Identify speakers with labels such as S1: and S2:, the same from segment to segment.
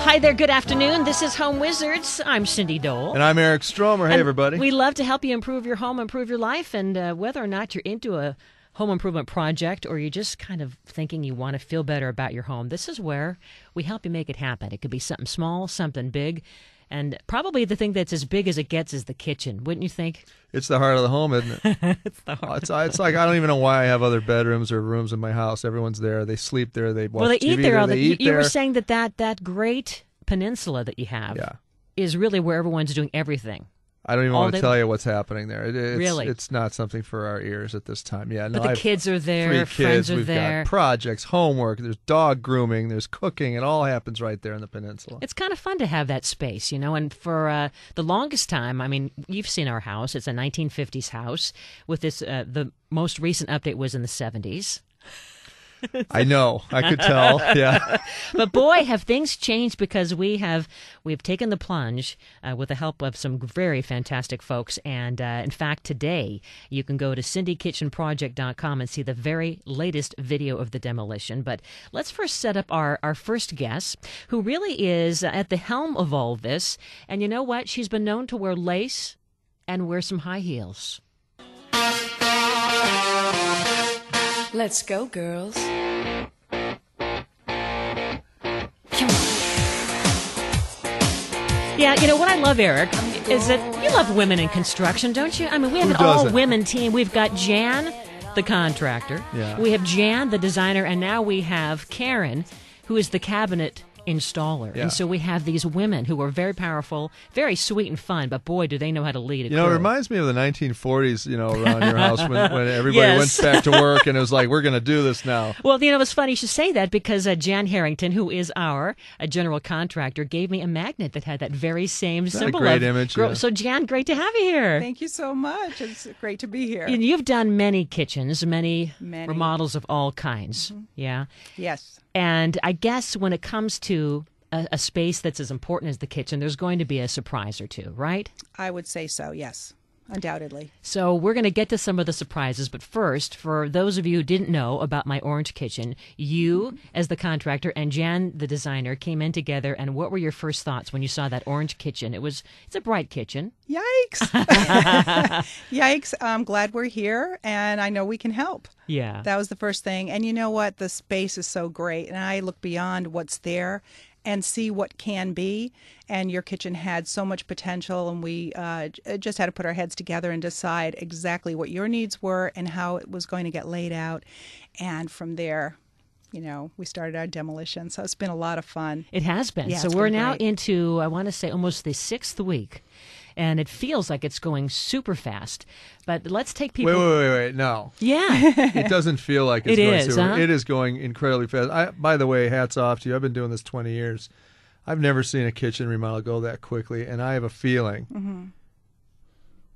S1: hi there. Good afternoon. This is Home Wizards. I'm Cindy Dole.
S2: And I'm Eric Stromer. Hey, everybody.
S1: We love to help you improve your home, improve your life, and whether or not you're into a home improvement project or you're just kind of thinking you want to feel better about your home, this is where we help you make it happen. It could be something small, something big, and probably the thing that's as big as it gets is the kitchen, wouldn't you think?
S2: It's the heart of the home, isn't it?
S1: It's the heart.
S2: It's like I don't even know why I have other bedrooms or rooms in my house. Everyone's there. They sleep there. They watch
S1: they
S2: TV
S1: eat there.
S2: there. They eat
S1: you
S2: there.
S1: were saying that great peninsula that you have is really where everyone's doing everything.
S2: I don't even want to tell you what's happening there.
S1: Really?
S2: It's not something for our ears at this time. Yeah, no,
S1: but the kids are there,
S2: 3
S1: friends
S2: kids,
S1: are
S2: we've
S1: there.
S2: got projects, homework, there's dog grooming, there's cooking. It all happens right there in the peninsula.
S1: It's kind of fun to have that space, you know, and for the longest time, I mean, you've seen our house. It's a 1950s house with this, the most recent update was in the 70s.
S2: I know. I could tell. Yeah.
S1: But boy, have things changed because we've taken the plunge with the help of some very fantastic folks. And in fact, today you can go to cindykitchenproject.com and see the very latest video of the demolition. But let's first set up our first guest, who really is at the helm of all this. And you know what? She's been known to wear lace and wear some high heels.
S3: Let's go, girls. Come on.
S1: Yeah, you know what I love, Eric, is that you love women in construction, don't you? I mean, we have an all-women team. We've got Jan, the contractor.
S2: Yeah.
S1: We have Jan, the designer, and now we have Karen, who is the cabinet installer.
S2: Yeah.
S1: And so we have these women who are very powerful, very sweet and fun, but boy, do they know how to lead a crew.
S2: It reminds me of the 1940s, around your house when everybody went back to work and it was like, we're going to do this now.
S1: Well, it's funny you should say that because Jan Harrington, who is our general contractor, gave me a magnet that had that very same symbol.
S2: Great image. Yeah.
S1: So, Jan, great to have you here.
S4: Thank you so much. It's great to be here.
S1: And you've done many kitchens, many remodels of all kinds. Mm-hmm. Yeah.
S4: Yes.
S1: And I guess when it comes to a space that's as important as the kitchen, there's going to be a surprise or two, right?
S4: I would say so, yes. Undoubtedly.
S1: So we're going to get to some of the surprises, but first, for those of you who didn't know about my orange kitchen, you, as the contractor, and Jan, the designer, came in together, and what were your first thoughts when you saw that orange kitchen? It's a bright kitchen.
S4: Yikes! Yikes! I'm glad we're here, and I know we can help.
S1: Yeah.
S4: That was the first thing. And you know what? The space is so great, and I look beyond what's there and see what can be. And your kitchen had so much potential, and we just had to put our heads together and decide exactly what your needs were and how it was going to get laid out. And from there, we started our demolition. So it's been a lot of fun.
S1: It has been.
S4: Yeah,
S1: so we're now into, I want to say, almost the 6th week. And it feels like it's going super fast. But let's take people...
S2: Wait. No.
S1: Yeah.
S2: It doesn't feel like it's going super.
S1: Huh?
S2: It is going incredibly fast. By the way, hats off to you. I've been doing this 20 years. I've never seen a kitchen remodel go that quickly. And I have a feeling... Mm-hmm.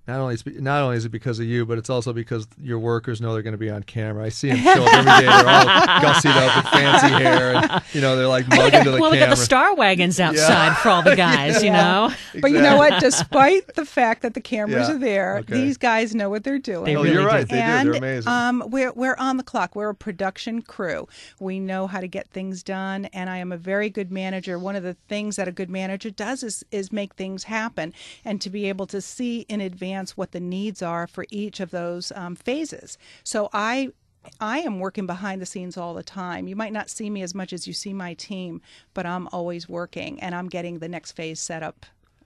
S2: Not only is it because of you, but it's also because your workers know they're going to be on camera. I see them show up every day. They're all gussied up with fancy hair, and they're like mugging to the camera.
S1: Well, we got the Star Wagons outside for all the guys,
S4: Exactly. But you know what? Despite the fact that the cameras are there, these guys know what they're doing.
S2: You're right. They
S4: do.
S2: They're amazing.
S4: We're on the clock. We're a production crew. We know how to get things done, and I am a very good manager. One of the things that a good manager does is make things happen, and to be able to see in advance what the needs are for each of those phases. So I am working behind the scenes all the time. You might not see me as much as you see my team, but I'm always working, and I'm getting the next phase set up.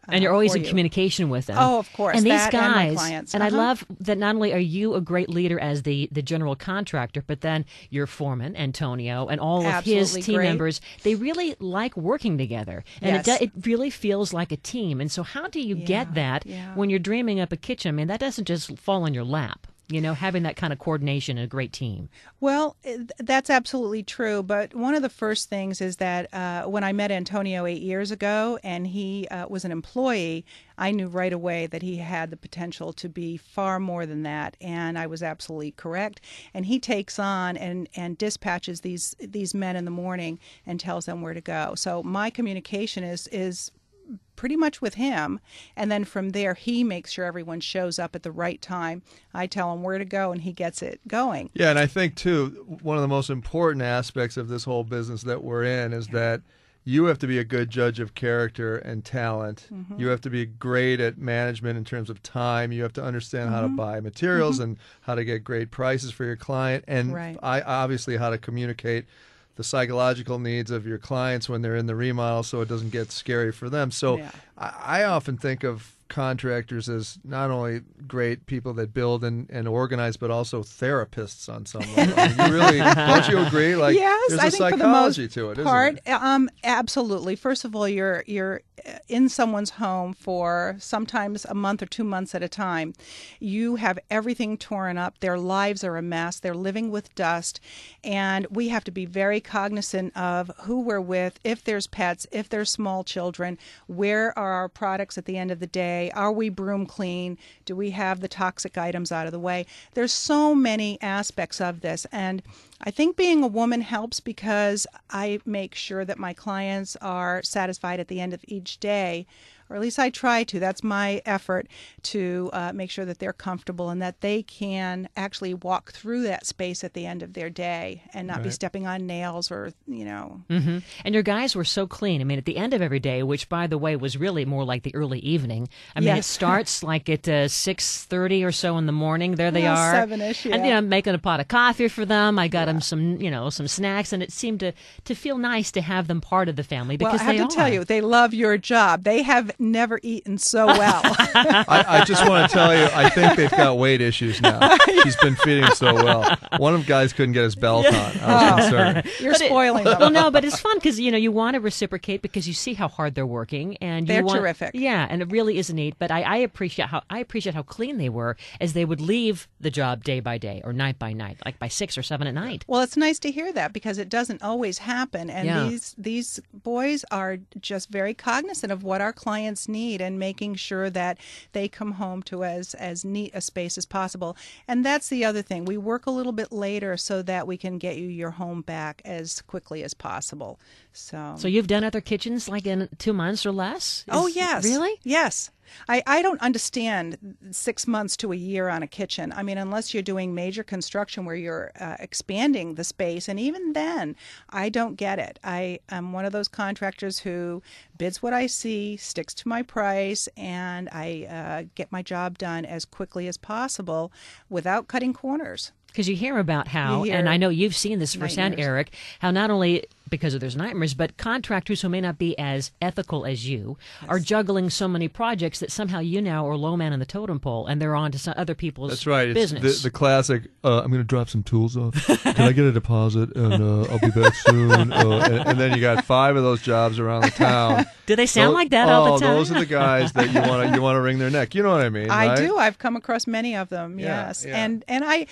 S1: And you're always in communication with them.
S4: Oh, of course.
S1: And these
S4: that
S1: guys,
S4: and my clients.
S1: And I love that not only are you a great leader as the general contractor, but then your foreman, Antonio, and all of his team members, they really like working together. And it really feels like a team. And so how do you get that when you're dreaming up a kitchen? I mean, that doesn't just fall on your lap. Having that kind of coordination and a great team.
S4: Well, that's absolutely true. But one of the first things is that when I met Antonio 8 years ago and he was an employee, I knew right away that he had the potential to be far more than that. And I was absolutely correct. And he takes on and dispatches these men in the morning and tells them where to go. So my communication is pretty much with him, and then from there he makes sure everyone shows up at the right time. I tell him where to go and he gets it going.
S2: Yeah, and I think too one of the most important aspects of this whole business that we're in is that you have to be a good judge of character and talent.
S4: Mm-hmm.
S2: You have to be great at management in terms of time. You have to understand how to buy materials and how to get great prices for your client. And
S4: Right.
S2: obviously how to communicate the psychological needs of your clients when they're in the remodel so it doesn't get scary for them. So
S4: Yeah.
S2: I often think of contractors as not only great people that build and organize, but also therapists on some level. I mean, you really don't you agree? Like,
S4: Yes,
S2: there's
S4: I
S2: a
S4: think for the
S2: psychology
S4: most
S2: to it,
S4: part,
S2: isn't it?
S4: absolutely. First of all, you're in someone's home for sometimes a month or 2 months at a time. You have everything torn up. Their lives are a mess. They're living with dust, and we have to be very cognizant of who we're with. If there's pets, if there's small children, where are our products at the end of the day? Are we broom clean? Do we have the toxic items out of the way? There's so many aspects of this, and I think being a woman helps because I make sure that my clients are satisfied at the end of each day, or at least I try to. That's my effort to make sure that they're comfortable and that they can actually walk through that space at the end of their day and not be stepping on nails or,
S1: Mm-hmm. And your guys were so clean. I mean, at the end of every day, which, by the way, was really more like the early evening. I mean, It
S4: Yes.
S1: starts like at 6:30 or so in the morning. There they
S4: Yeah,
S1: are.
S4: 7-ish,
S1: And,
S4: yeah.
S1: I'm making a pot of coffee for them. I got them some snacks, and it seemed to feel nice to have them part of the family because
S4: Well, I have
S1: they
S4: to
S1: are.
S4: tell you, they love your job. They have never eaten so well.
S2: I just want to tell you, I think they've got weight issues now. She's been feeding so well. One of the guys couldn't get his belt on. I was concerned.
S4: You're
S1: But
S4: spoiling them.
S1: Well, no, but it's fun because you want to reciprocate because you see how hard they're working, and
S4: They're
S1: you want,
S4: terrific.
S1: Yeah, and it really is neat. But I appreciate how clean they were as they would leave the job day by day or night by night, like by 6 or 7 at night.
S4: Well, it's nice to hear that because it doesn't always happen. And
S1: Yeah.
S4: these boys are just very cognizant of what our clients need and making sure that they come home to as neat a space as possible. And that's the other thing. We work a little bit later so that we can get you your home back as quickly as possible. So
S1: So you've done other kitchens like in 2 months or less?
S4: Oh, yes.
S1: Really?
S4: Yes. I don't understand 6 months to a year on a kitchen. I mean, unless you're doing major construction where you're expanding the space. And even then, I don't get it. I am one of those contractors who bids what I see, sticks to my price, and I get my job done as quickly as possible without cutting corners.
S1: Because you hear about how,
S4: You hear
S1: and I know you've seen this firsthand,
S4: nightmares.
S1: Eric, how not only because of those nightmares, but contractors who may not be as ethical as you are juggling so many projects that somehow you now are low man in the totem pole, and they're on to some other people's
S2: That's right.
S1: business.
S2: It's the classic, I'm going to drop some tools off. Can I get a deposit? And I'll be back soon. And then you got 5 of those jobs around the town.
S1: Do they sound like that all the time?
S2: Those are the guys that you want to wring their neck. You know what I mean,
S4: I
S2: right?
S4: do. I've come across many of them.
S2: Yeah,
S4: Yes,
S2: yeah.
S4: and I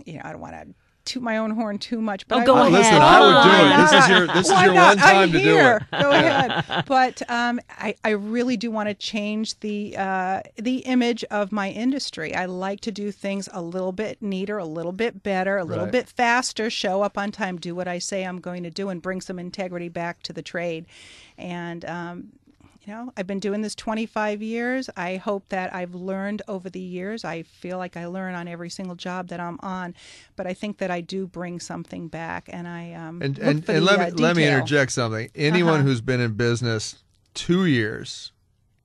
S4: don't want to toot my own horn too much, but
S1: Oh, go ahead.
S2: Listen,
S1: Oh,
S2: I would do
S1: why
S2: it.
S1: not?
S2: This is
S4: Why
S2: your
S4: not?
S2: one time
S4: I'm
S2: to do
S4: here.
S2: it.
S4: Go ahead. But I really do want to change the image of my industry. I like to do things a little bit neater, a little bit better, a little
S2: Right.
S4: bit faster, show up on time, do what I say I'm going to do, and bring some integrity back to the trade. And I've been doing this 25 years. I hope that I've learned over the years. I feel like I learn on every single job that I'm on, but I think that I do bring something back, and I
S2: And
S4: look for the,
S2: let me
S4: detail.
S2: interject something. Anyone who's been in business 2 years,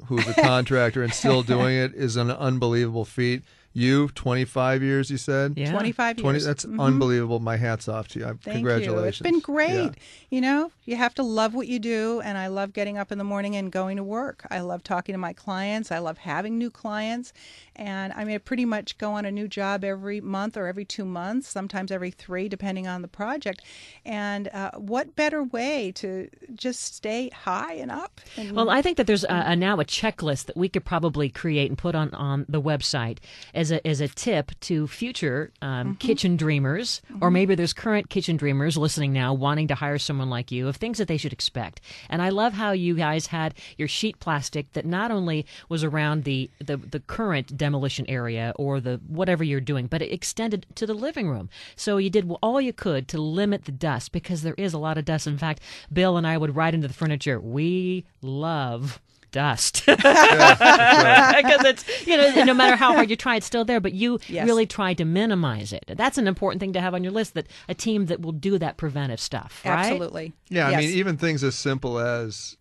S2: who's a contractor and still doing it, is an unbelievable feat. You, 25 years, you said?
S1: Yeah.
S4: 25 years.
S2: That's unbelievable. My hat's off to you.
S4: Thank
S2: Congratulations.
S4: you. It's been great.
S2: Yeah.
S4: You have to love what you do, and I love getting up in the morning and going to work. I love talking to my clients. I love having new clients, and I pretty much go on a new job every month or every 2 months, sometimes every 3, depending on the project. And what better way to just stay high and up? And
S1: Well, I think that there's now a checklist that we could probably create and put on the website as a tip to future kitchen dreamers, or maybe there's current kitchen dreamers listening now wanting to hire someone like you, of things that they should expect. And I love how you guys had your sheet plastic that not only was around the current demolition area or the whatever you're doing, but it extended to the living room. So you did all you could to limit the dust, because there is a lot of dust. In fact, Bill and I would ride into the furniture. We love dust.
S2: Yeah, that's right.
S1: Because it's, no matter how hard you try, it's still there, but you
S4: Yes.
S1: really try to minimize it. That's an important thing to have on your list, that a team that will do that preventive stuff, right?
S4: Absolutely.
S2: Yeah, I
S4: Yes.
S2: mean, even things as simple as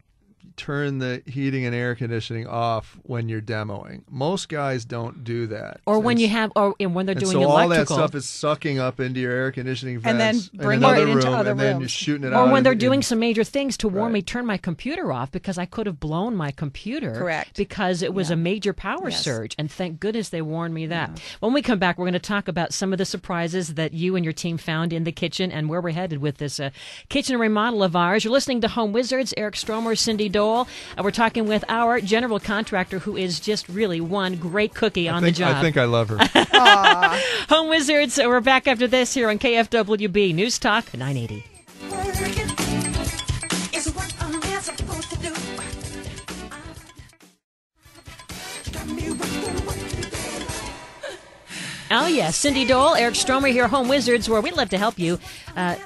S2: turn the heating and air conditioning off when you're demoing. Most guys don't do that.
S1: Or when
S2: And
S1: you have, and when they're
S2: and
S1: doing
S2: so all that
S1: electrical.
S2: stuff is sucking up into your air conditioning
S4: And then
S2: vents
S4: bringing
S2: in another
S4: it into
S2: room,
S4: other
S2: and then you're
S4: rooms.
S2: shooting it
S1: Or
S2: out.
S1: when they're
S2: in-
S1: doing some major things to warn
S2: Right.
S1: me, turn my computer off because I could have blown my computer.
S4: Correct.
S1: Because it was
S4: Yeah.
S1: a major power
S4: Yes.
S1: surge. And thank goodness they warned me that. When we come back, we're going to talk about some of the surprises that you and your team found in the kitchen and where we're headed with this kitchen remodel of ours. You're listening to Home Wizards, Eric Stromer, Cindy Dole. We're talking with our general contractor, who is just really one great cookie on the job.
S2: I think I love her.
S1: Home Wizards, we're back after this here on KFWB News Talk 980.
S3: Is what a man's supposed to do. Got me wondering what to do.
S1: Oh, yes. Cindy Dole, Eric Stromer here, Home Wizards, where we love to help you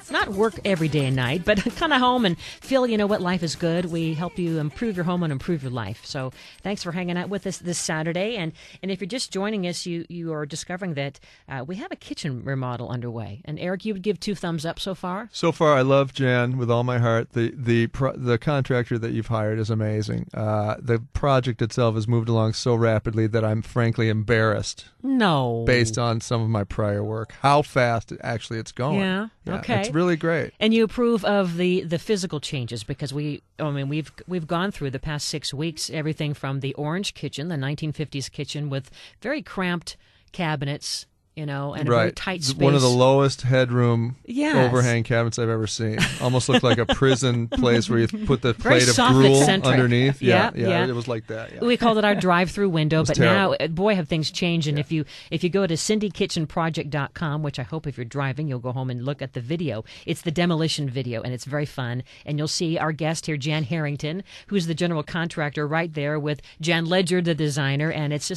S1: not work every day and night, but come home and feel, what life is good. We help you improve your home and improve your life. So thanks for hanging out with us this Saturday. And if you're just joining us, you are discovering that we have a kitchen remodel underway. And Eric, you would give 2 thumbs up so far?
S2: So far, I love Jan with all my heart. The contractor that you've hired is amazing. The project itself has moved along so rapidly that I'm frankly embarrassed,
S1: No.
S2: based on some of my prior work, how fast it's going.
S1: Yeah, okay.
S2: It's really great.
S1: And you approve of the physical changes, because we've gone through the past 6 weeks everything from the orange kitchen, the 1950s kitchen with very cramped cabinets, and a very tight space.
S2: One of the lowest headroom
S1: Yes.
S2: overhang cabinets I've ever seen. Almost looked like a prison place where you put the
S1: Very
S2: plate of
S1: soft,
S2: gruel
S1: eccentric.
S2: underneath.
S1: Yeah.
S2: It was like that. Yeah.
S1: We called it our drive-through window, but
S2: terrible.
S1: now, boy, have things changed. And if you go to cindykitchenproject.com, which I hope if you're driving, you'll go home and look at the video. It's the demolition video, and it's very fun. And you'll see our guest here, Jan Harrington, who's the general contractor, right there with Jan Ledger, the designer. And it's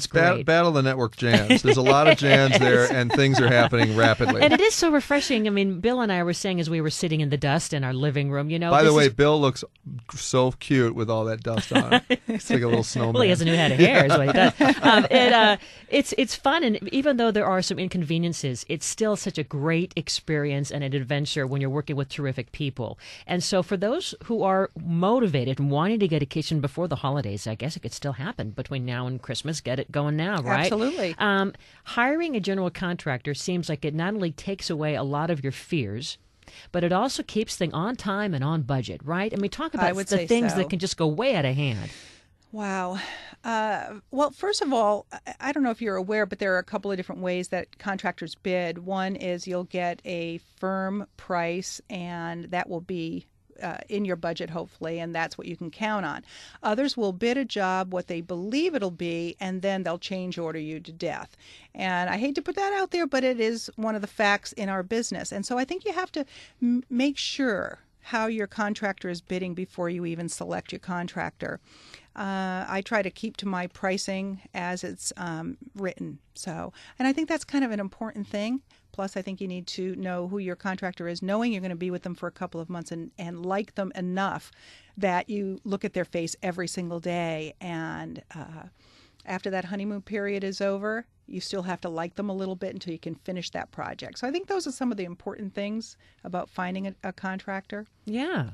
S1: great.
S2: Battle of the network Jans. There's a lot of Jans there, and things are happening rapidly.
S1: And it is so refreshing. I mean, Bill and I were saying as we were sitting in the dust in our living room,
S2: By the way, Bill looks so cute with all that dust on him. It's like a little snowman.
S1: well, he has a new head of hair, is what he does. It's fun, and even though there are some inconveniences, it's still such a great experience and an adventure when you're working with terrific people. And so for those who are motivated and wanting to get a kitchen before the holidays, I guess it could still happen between now and Christmas. Get it going now, right?
S4: Absolutely.
S1: Hiring a general contractor seems like it not only takes away a lot of your fears, but it also keeps things on time and on budget, right? And we talk about
S4: would
S1: the
S4: say
S1: things
S4: so.
S1: that can just go way out of hand.
S4: Wow. Well, first of all, I don't know if you're aware, but there are a couple of different ways that contractors bid. One is you'll get a firm price, and that will be in your budget, hopefully, and that's what you can count on. Others will bid a job what they believe it'll be, and then they'll change order you to death. And I hate to put that out there, but it is one of the facts in our business. And so I think you have to make sure how your contractor is bidding before you even select your contractor. I try to keep to my pricing as it's written. And I think that's kind of an important thing. Plus, I think you need to know who your contractor is, knowing you're going to be with them for a couple of months and like them enough that you look at their face every single day. And after that honeymoon period is over, you still have to like them a little bit until you can finish that project. So I think those are some of the important things about finding a contractor.
S1: Yeah.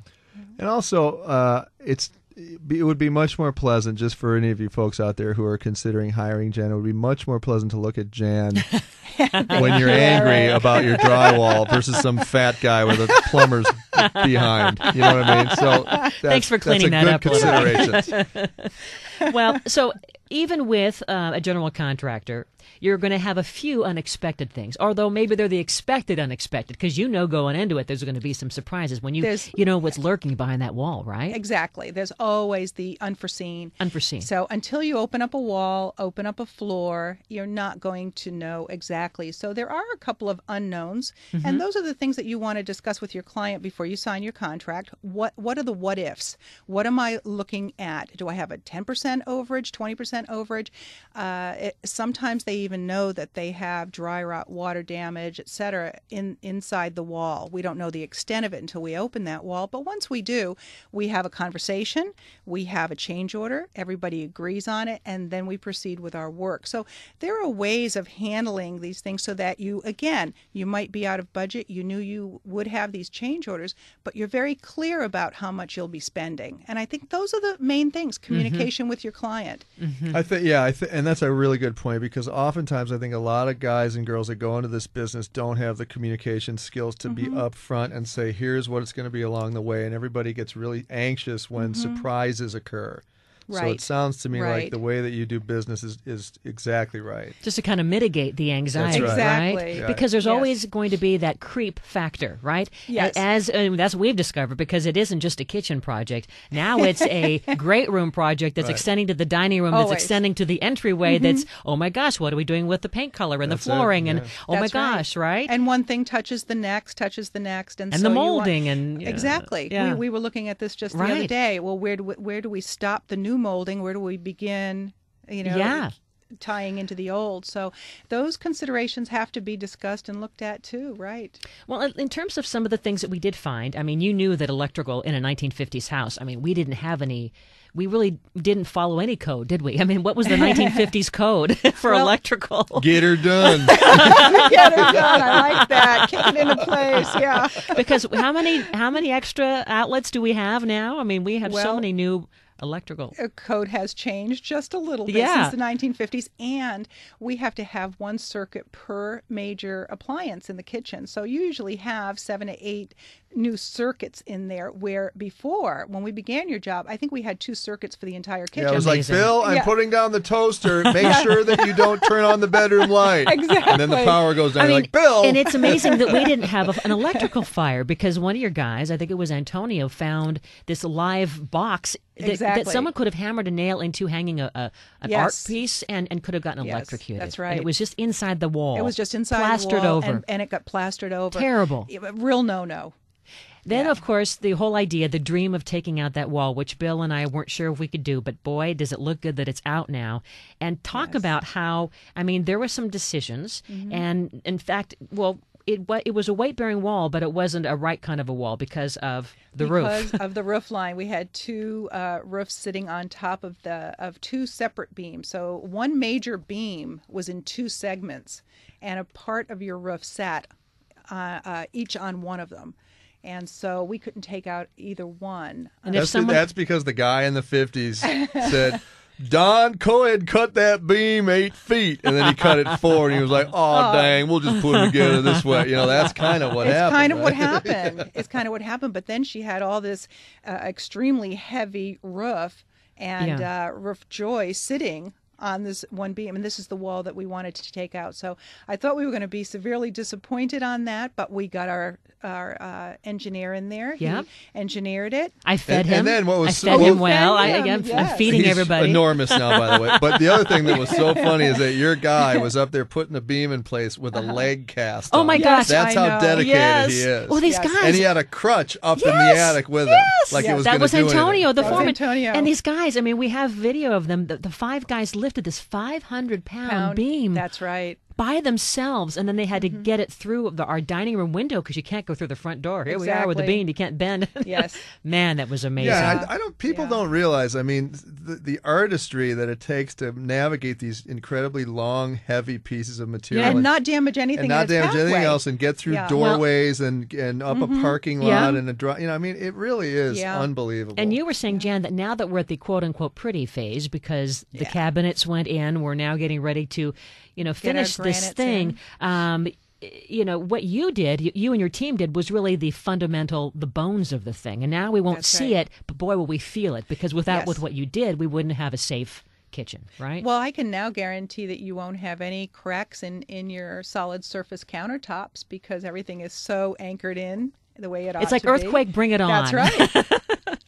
S2: And also, it would be much more pleasant, just for any of you folks out there who are considering hiring Jan, it would be much more pleasant to look at Jan when you're angry about your drywall versus some fat guy with a plumber's behind. You know what I mean? So
S1: Thanks for cleaning that up.
S2: That's a good consideration.
S1: Well, so even with a general contractor, you're going to have a few unexpected things, although maybe they're the expected unexpected, because going into it, there's going to be some surprises when you know what's lurking behind that wall, right?
S4: Exactly. There's always the unforeseen.
S1: Unforeseen.
S4: So until you open up a wall, open up a floor, you're not going to know exactly. So there are a couple of unknowns, and those are the things that you want to discuss with your client before you sign your contract. What are the what ifs? What am I looking at? Do I have a 10% overage, 20% overage. Sometimes they even know that they have dry rot, water damage, etc. inside the wall. We don't know the extent of it until we open that wall, but once we do, we have a conversation, we have a change order, everybody agrees on it, and then we proceed with our work. So there are ways of handling these things so that you might be out of budget, you knew you would have these change orders, but you're very clear about how much you'll be spending. And I think those are the main things, communication with your client.
S2: I think, and that's a really good point, because oftentimes I think a lot of guys and girls that go into this business don't have the communication skills to be upfront and say, here's what it's going to be along the way, and everybody gets really anxious when surprises occur.
S4: Right.
S2: So it sounds to me like
S4: Right.
S2: the way that you do business is exactly right.
S1: Just to kind of mitigate the anxiety,
S2: That's right.
S4: Exactly.
S1: right?
S2: Yeah.
S1: Because there's
S4: Yes.
S1: always going to be that creep factor, right?
S4: Yes.
S1: That's what we've discovered, because it isn't just a kitchen project. Now it's a great room project that's
S2: Right.
S1: extending to the dining room, that's
S4: Always.
S1: extending to the entryway, that's, oh my gosh, what are we doing with the paint color and
S2: That's
S1: the
S2: it,
S1: flooring?
S2: yeah.
S1: And oh my
S4: That's right.
S1: gosh, right?
S4: And one thing touches the next, and
S1: And
S4: so
S1: the
S4: you
S1: molding
S4: want,
S1: and
S4: exactly.
S1: Yeah.
S4: We were looking at this just the other
S1: Right.
S4: day. Well, where do we stop the new molding? Where do we begin?
S1: Yeah.
S4: Tying into the old. So those considerations have to be discussed and looked at too, right?
S1: Well, in terms of some of the things that we did find, I mean, you knew that electrical in a 1950s house, I mean, we really didn't follow any code, did we? I mean, what was the 1950s code for
S4: Well,
S1: electrical?
S2: Get her done.
S4: Get it done. I like that. Kick it into place. Yeah.
S1: Because how many extra outlets do we have now? I mean, we have so
S4: Well,
S1: many new electrical.
S4: Code has changed just a little bit
S1: Yeah.
S4: since the 1950s, and we have to have one circuit per major appliance in the kitchen. So you usually have 7 to 8 new circuits in there, where before, when we began your job, I think we had 2 circuits for the entire kitchen.
S2: Yeah, it was like,
S1: Amazing.
S2: Bill, I'm
S4: Yeah.
S2: putting down the toaster. Make sure that you don't turn on the bedroom light.
S4: Exactly.
S2: And then the power goes down.
S1: I
S2: You're
S1: mean,
S2: like, Bill.
S1: and it's amazing that we didn't have an electrical fire, because one of your guys, I think it was Antonio, found this live box that
S4: Exactly.
S1: someone could have hammered a nail into, hanging an art
S4: Yes.
S1: piece, and could have gotten
S4: Yes,
S1: electrocuted.
S4: that's right.
S1: And it was just inside the wall.
S4: It was just inside
S1: plastered
S4: the wall,
S1: over.
S4: and it got plastered over.
S1: Terrible.
S4: Real no-no.
S1: Then,
S4: Yeah.
S1: of course, the whole idea, the dream of taking out that wall, which Bill and I weren't sure if we could do, but boy, does it look good that it's out now. And talk about how, I mean, there were some decisions, and in fact, well, it was a weight-bearing wall, but it wasn't a right kind of a wall because of the roof.
S4: Because of the roof line. We had 2 roofs sitting on top of 2 separate beams. So one major beam was in 2 segments, and a part of your roof sat each on one of them. And so we couldn't take out either one.
S1: And if
S2: That's because the guy in the 50s said, Don Coed cut that beam 8 feet, and then he cut it 4, and he was like, oh, dang, we'll just put them together this way. You know, that's kind of what
S4: It's
S2: happened.
S4: kind of what
S2: right?
S4: happened. It's kind of what happened. But then she had all this extremely heavy roof and roof joy sitting on this one beam, and this is the wall that we wanted to take out. So I thought we were going to be severely disappointed on that, but we got our engineer in there.
S1: Yep.
S4: He engineered it.
S1: I fed
S2: And
S1: him.
S2: then what was
S1: I fed
S2: so-
S1: him well.
S4: Fed him,
S1: I'm
S4: yes.
S1: feeding
S2: He's
S1: everybody.
S2: enormous now, by the way. But the other thing that was so funny is that your guy was up there putting a beam in place with a leg cast.
S1: Oh
S2: on
S1: my
S2: it.
S1: gosh.
S2: That's
S4: I
S2: how
S4: know.
S2: dedicated
S1: Yes.
S2: he is.
S1: Well, these
S4: Yes.
S1: guys.
S2: And he had a crutch up in the
S1: Yes,
S2: attic with
S1: yes.
S2: him, like he was
S1: That
S2: going
S1: was
S2: to do
S1: Antonio, the
S4: That was
S1: foreman.
S4: Antonio.
S1: And these guys, I mean, we have video of them. The 5 guys lifted this 500-pound beam
S4: That's right.
S1: by themselves, and then they had to get it through our dining room window, because you can't go through the front door. Here we are with the
S4: Exactly.
S1: beam. You can't bend.
S4: Yes.
S1: Man, that was amazing.
S2: Yeah, I don't. People
S4: Yeah.
S2: don't realize. I mean, the artistry that it takes to navigate these incredibly long, heavy pieces of material,
S1: Yeah.
S4: And not damage anything.
S2: and not
S4: in its
S2: damage anything
S4: pathway.
S2: else, and get through
S4: Yeah.
S2: doorways and up a parking lot
S1: Yeah.
S2: and a dry. You know, I mean, it really is
S4: Yeah.
S2: unbelievable.
S1: And you were saying, Jan, that now that we're at the quote-unquote pretty phase, because the cabinets went in, we're now getting ready to, finish this
S4: granites
S1: thing. What you did, you and your team did, was really the fundamental, the bones of the thing. And now we won't
S4: That's
S1: see
S4: right.
S1: it, but boy, will we feel it, because with
S4: Yes.
S1: what you did, we wouldn't have a safe kitchen, right?
S4: Well, I can now guarantee that you won't have any cracks in your solid surface countertops, because everything is so anchored in the way it ought
S1: It's like
S4: to be.
S1: earthquake, bring it on.
S4: That's right.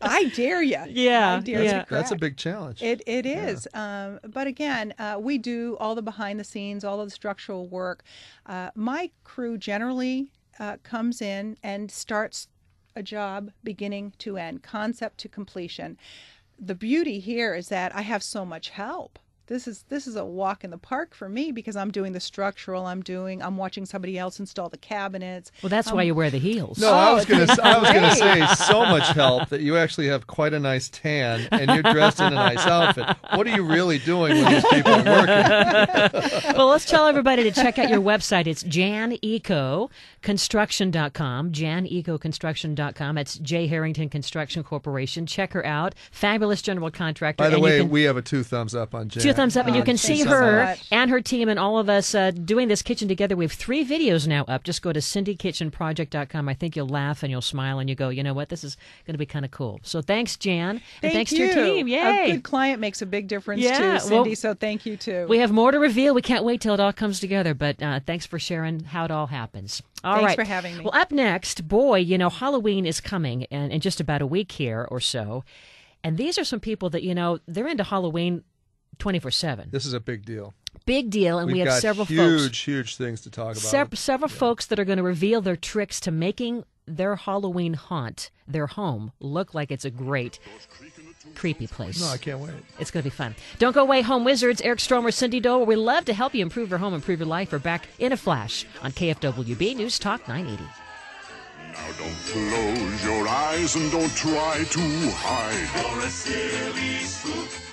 S4: I dare you.
S1: Yeah,
S4: I dare
S1: yeah.
S4: you.
S2: That's a big challenge.
S4: It is. But again, we do all the behind the scenes, all of the structural work. My crew generally comes in and starts a job beginning to end, concept to completion. The beauty here is that I have so much help this is a walk in the park for me because I'm doing the structural. I'm watching somebody else install the cabinets.
S1: Well, that's why you wear the heels.
S2: No, I was gonna say so much help that you actually have quite a nice tan and you're dressed in a nice outfit. What are you really doing when these people are working?
S1: Well, let's tell everybody to check out your website. It's janecoconstruction.com, janecoconstruction.com. It's J. Harrington Construction Corporation. Check her out. Fabulous general contractor.
S2: By the way, we have a 2 thumbs up on Jan.
S1: 2 thumbs up, and you can
S4: thank
S1: see
S4: you so
S1: her
S4: much.
S1: and her team and all of us doing this kitchen together. We have 3 videos now up. Just go to cindykitchenproject.com. I think you'll laugh and you'll smile and you go, you know what, this is going to be kind of cool. So thanks, Jan. And thanks to your team. Yay.
S4: A good client makes a big difference too, Cindy, so thank you too.
S1: We have more to reveal. We can't wait till it all comes together, but thanks for sharing how it all happens. All right.
S4: Thanks for having me.
S1: Well, up next, boy, Halloween is coming in just about a week here or so. And these are some people that, they're into Halloween 24/7.
S2: This is a big deal.
S1: Big deal, and we
S2: We've
S1: have
S2: got
S1: several folks.
S2: huge things to talk about.
S1: Several folks that are going to reveal their tricks to making their Halloween haunt, their home, look like it's a great, creepy place.
S2: No, I can't wait.
S1: It's going to be fun. Don't go away, Home Wizards. Eric Stromer, Cindy Dole. We love to help you improve your home, improve your life. We're back in a flash on KFWB News Talk 980.
S5: Now don't close your eyes and don't try to hide. You're a silly spook.